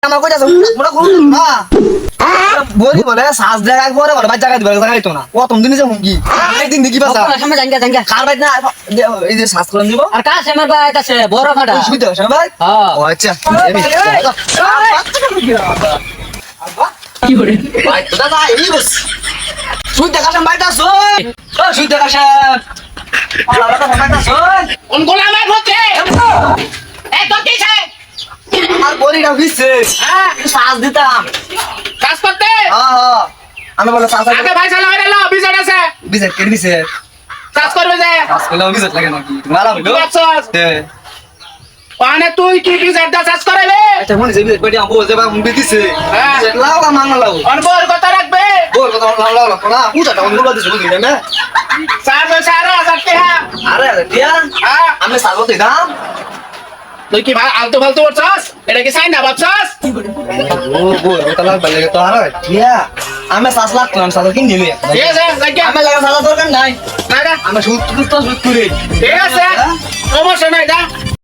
আমার কইতাছ মোরা কোন না বলি বলে সাজ জায়গা করে বলে বাচ্চা জায়গা দিবা জায়গা তো না প্রথম দিনই যে হুঙ্গি একদিন দেখি বাসা সামনে জাঙ্গা কার ভাই না এই যে সাজ করে দিব আর কাছে আমার ভাই আছে বড় ফাটা সুবিধা আছে ভাই হ্যাঁ ও আচ্ছা কি করে ভাই দাদা এই বস সুই দেখা সাম বাইটা সই ও সুই দেখা সাম আলা বাটা বাইটা সই কোন গোলামের ভূতে এই তো কি চাই আর বলিটা ভিজছে হ্যাঁ সাজ দিতাম কাজ করতে হ্যাঁ আমি বলে সাজ আগে ভাই চালা হইলো বিজট আছে বিজেট কে দিছে কাজ করবে যে কাজ করলে বিজেট লাগে নাকি তুমি আলাম তুই আছস হ্যাঁ মানে তুই কি বিজট দা কাজ করাবে আচ্ছা মনে যে বিজেট কইতে আমবো যে বা মুন্ডি দিছে হ্যাঁ। লাও বা মাংলা লাও অনবর কথা রাখবে बोल কথা লাও লাও না পুজাটা অন্য বলে দিছে বুঝলি না চার যাচ্ছে হ্যাঁ আরে দিয়া হ্যাঁ আমি সালবো দিতাম তুই কি ভাই আলতু ফালতু করছস এটা কি সাইন না ভাবছস ও बोल ওটা লাগ লাগে তো আরে দিয়া আমি 7 লাখ টাকা সাল কিন দিলি ঠিক আছে যাকে আমি লাগা সালা দরকার নাই না আমি সুদ তো সুদ করে ঠিক আছে সমস্যা নাই যা